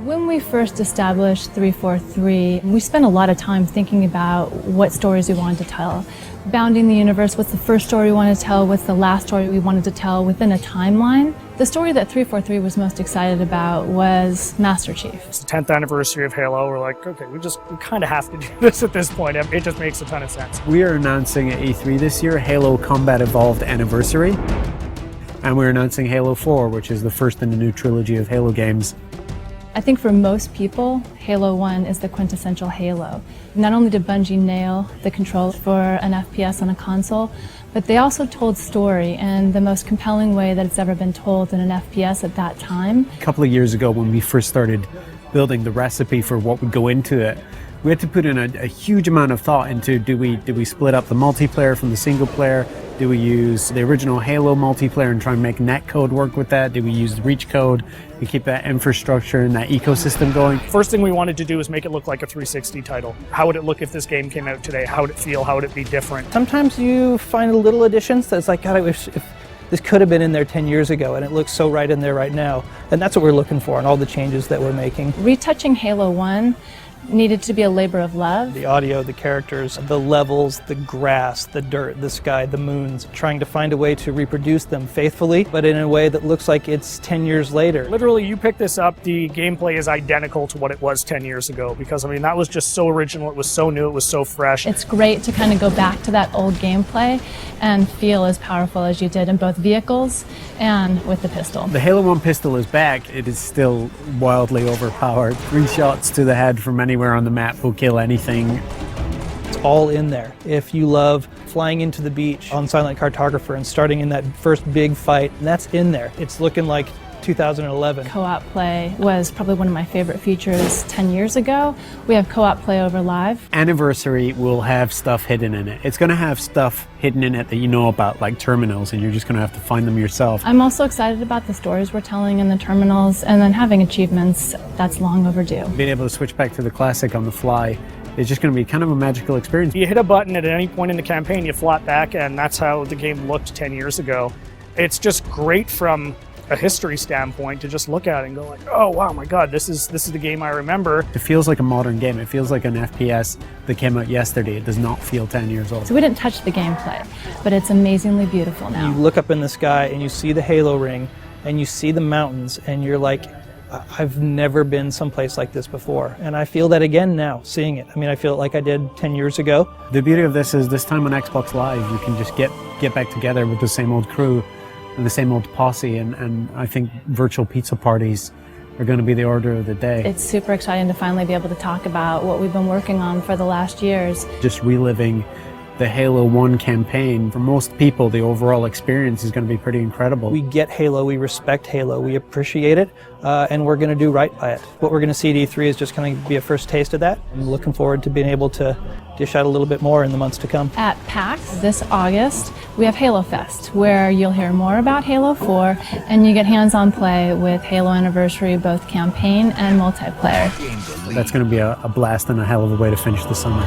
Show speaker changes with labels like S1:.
S1: When we first established 343, we spent a lot of time thinking about what stories we wanted to tell. Bounding the universe, what's the first story we wanted to tell, what's the last story we wanted to tell within a timeline. The story that 343 was most excited about was Master Chief.
S2: It's the 10th anniversary of Halo. We're like, okay, we kind of have to do this at this point. It just makes a ton of sense.
S3: We are announcing at E3 this year Halo Combat Evolved Anniversary. And we're announcing Halo 4, which is the first in the new trilogy of Halo games.
S1: I think for most people, Halo 1 is the quintessential Halo. Not only did Bungie nail the controls for an FPS on a console, but they also told story in the most compelling way that it's ever been told in an FPS at that time.
S3: A couple of years ago when we first started building the recipe for what would go into it, we had to put in a huge amount of thought into do we split up the multiplayer from the single player? Do we use the original Halo multiplayer and try and make netcode work with that? Do we use reach code and keep that infrastructure and that ecosystem going?
S2: First thing we wanted to do is make it look like a 360 title. How would it look if this game came out today? How would it feel? How would it be different?
S4: Sometimes you find little additions that's like, God, I wish if this could have been in there 10 years ago, and it looks so right in there right now. And that's what we're looking for in all the changes that we're making.
S1: Retouching Halo 1 needed to be a labor of love.
S4: The audio, the characters, the levels, the grass, the dirt, the sky, the moons, trying to find a way to reproduce them faithfully, but in a way that looks like it's 10 years later.
S2: Literally, you pick this up, the gameplay is identical to what it was 10 years ago, because I mean, that was just so original, it was so new, it was so fresh.
S1: It's great to kind of go back to that old gameplay and feel as powerful as you did in both vehicles and with the pistol.
S3: The Halo 1 pistol is back. It is still wildly overpowered. 3 shots to the head from anywhere on the map will kill anything.
S4: It's all in there. If you love flying into the beach on Silent Cartographer and starting in that first big fight, that's in there. It's looking like 2011.
S1: Co-op play was probably one of my favorite features 10 years ago. We have co-op play over live.
S3: Anniversary will have stuff hidden in it. It's going to have stuff hidden in it that you know about, like terminals, and you're just going to have to find them yourself.
S1: I'm also excited about the stories we're telling in the terminals, and then having achievements. That's long overdue.
S3: Being able to switch back to the classic on the fly is just going to be kind of a magical experience.
S2: You hit a button at any point in the campaign, you flop back, and that's how the game looked 10 years ago. It's just great from a history standpoint to just look at it and go like, oh wow, my god, this is the game I remember.
S3: It feels like a modern game. It feels like an FPS that came out yesterday. It does not feel 10 years old.
S1: So we didn't touch the gameplay, but it's amazingly beautiful now.
S4: You look up in the sky and you see the Halo ring and you see the mountains and you're like, I've never been someplace like this before. And I feel that again now, seeing it. I mean, I feel it like I did 10 years ago.
S3: The beauty of this is this time on Xbox Live, you can just get back together with the same old crew and the same old posse, and I think virtual pizza parties are going to be the order of the day.
S1: It's super exciting to finally be able to talk about what we've been working on for the last years.
S3: Just reliving the Halo 1 campaign. For most people, the overall experience is going to be pretty incredible.
S4: We get Halo, we respect Halo, we appreciate it, and we're going to do right by it. What we're going to see at E3 is just going to be a first taste of that. I'm looking forward to being able to dish out a little bit more in the months to come.
S1: At PAX this August, we have Halo Fest, where you'll hear more about Halo 4, and you get hands-on play with Halo Anniversary, both campaign and multiplayer.
S3: That's going to be a blast and a hell of a way to finish the summer.